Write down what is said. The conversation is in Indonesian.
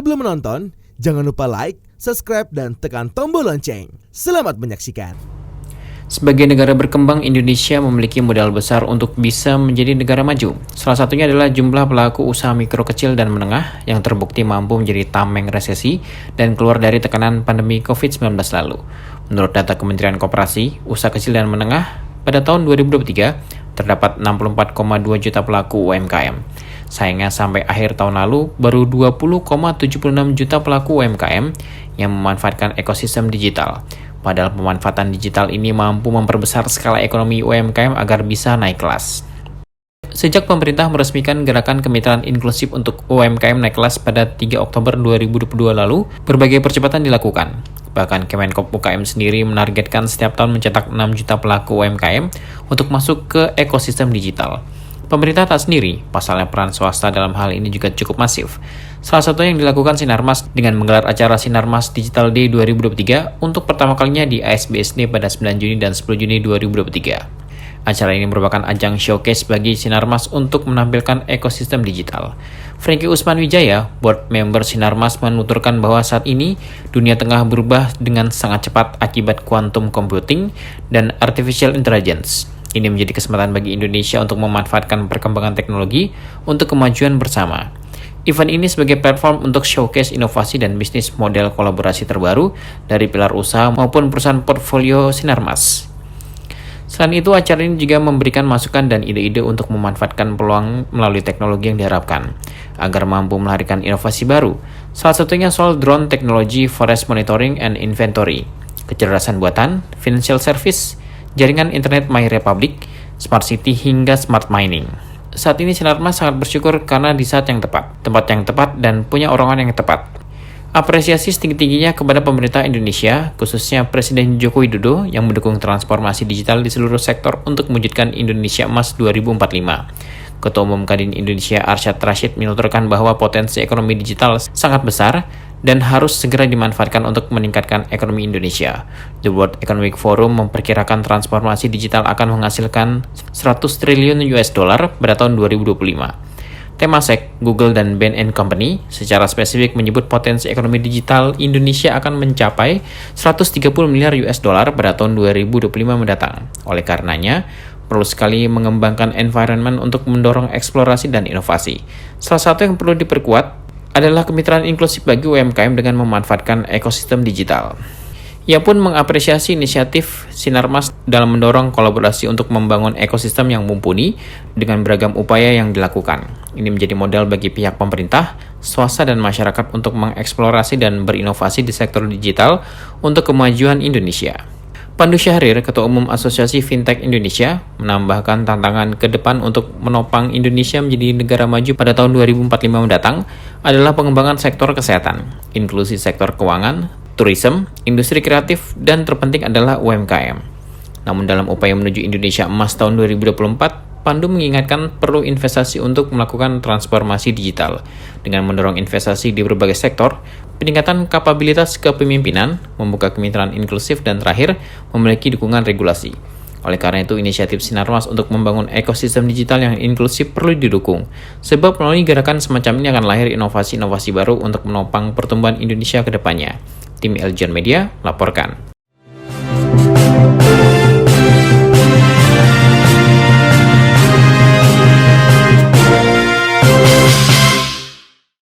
Sebelum menonton, jangan lupa like, subscribe, dan tekan tombol lonceng. Selamat menyaksikan. Sebagai negara berkembang, Indonesia memiliki modal besar untuk bisa menjadi negara maju. Salah satunya adalah jumlah pelaku usaha mikro, kecil, dan menengah yang terbukti mampu menjadi tameng resesi dan keluar dari tekanan pandemi COVID-19 lalu. Menurut data Kementerian Koperasi, usaha kecil dan menengah, pada tahun 2023 terdapat 64,2 juta pelaku UMKM. Sayangnya sampai akhir tahun lalu, baru 20,76 juta pelaku UMKM yang memanfaatkan ekosistem digital. Padahal pemanfaatan digital ini mampu memperbesar skala ekonomi UMKM agar bisa naik kelas. Sejak pemerintah meresmikan gerakan kemitraan inklusif untuk UMKM naik kelas pada 3 Oktober 2022 lalu, berbagai percepatan dilakukan. Bahkan Kemenkop UKM sendiri menargetkan setiap tahun mencetak 6 juta pelaku UMKM untuk masuk ke ekosistem digital. Pemerintah tak sendiri, pasalnya peran swasta dalam hal ini juga cukup masif. Salah satu yang dilakukan Sinarmas dengan menggelar acara Sinarmas Digital Day 2023 untuk pertama kalinya di ASBSD pada 9 Juni dan 10 Juni 2023. Acara ini merupakan ajang showcase bagi Sinarmas untuk menampilkan ekosistem digital. Franky Usman Wijaya, board member Sinarmas, menuturkan bahwa saat ini dunia tengah berubah dengan sangat cepat akibat quantum computing dan artificial intelligence. Ini menjadi kesempatan bagi Indonesia untuk memanfaatkan perkembangan teknologi untuk kemajuan bersama. Event ini sebagai platform untuk showcase inovasi dan bisnis model kolaborasi terbaru dari pilar usaha maupun perusahaan portfolio Sinarmas. Selain itu, acara ini juga memberikan masukan dan ide-ide untuk memanfaatkan peluang melalui teknologi yang diharapkan, agar mampu melahirkan inovasi baru. Salah satunya soal drone teknologi, forest monitoring and inventory, kecerdasan buatan, financial service, jaringan internet My Republic, smart city hingga smart mining. Saat ini Sinarmas sangat bersyukur karena di saat yang tepat, tempat yang tepat, dan punya orang-orang yang tepat. Apresiasi setinggi-tingginya kepada pemerintah Indonesia, khususnya Presiden Joko Widodo yang mendukung transformasi digital di seluruh sektor untuk mewujudkan Indonesia Emas 2045. Ketua Umum Kadin Indonesia Arsyad Rashid menuturkan bahwa potensi ekonomi digital sangat besar dan harus segera dimanfaatkan untuk meningkatkan ekonomi Indonesia. The World Economic Forum memperkirakan transformasi digital akan menghasilkan 100 triliun US dollar pada tahun 2025. Temasek, Google, dan Bain & Company secara spesifik menyebut potensi ekonomi digital Indonesia akan mencapai 130 miliar US dollar pada tahun 2025 mendatang. Oleh karenanya, perlu sekali mengembangkan environment untuk mendorong eksplorasi dan inovasi. Salah satu yang perlu diperkuat adalah kemitraan inklusif bagi UMKM dengan memanfaatkan ekosistem digital. Ia pun mengapresiasi inisiatif Sinarmas dalam mendorong kolaborasi untuk membangun ekosistem yang mumpuni dengan beragam upaya yang dilakukan. Ini menjadi modal bagi pihak pemerintah, swasta, dan masyarakat untuk mengeksplorasi dan berinovasi di sektor digital untuk kemajuan Indonesia. Pandu Syahrir, Ketua Umum Asosiasi Fintech Indonesia, menambahkan tantangan ke depan untuk menopang Indonesia menjadi negara maju pada tahun 2045 mendatang adalah pengembangan sektor kesehatan, inklusi sektor keuangan, tourism, industri kreatif, dan terpenting adalah UMKM. Namun dalam upaya menuju Indonesia Emas tahun 2024, Pandu mengingatkan perlu investasi untuk melakukan transformasi digital dengan mendorong investasi di berbagai sektor, peningkatan kapabilitas kepemimpinan, membuka kemitraan inklusif, dan terakhir, memiliki dukungan regulasi. Oleh karena itu, inisiatif Sinarmas untuk membangun ekosistem digital yang inklusif perlu didukung, sebab melalui gerakan semacam ini akan lahir inovasi-inovasi baru untuk menopang pertumbuhan Indonesia ke depannya. Tim Eljon Media, laporkan.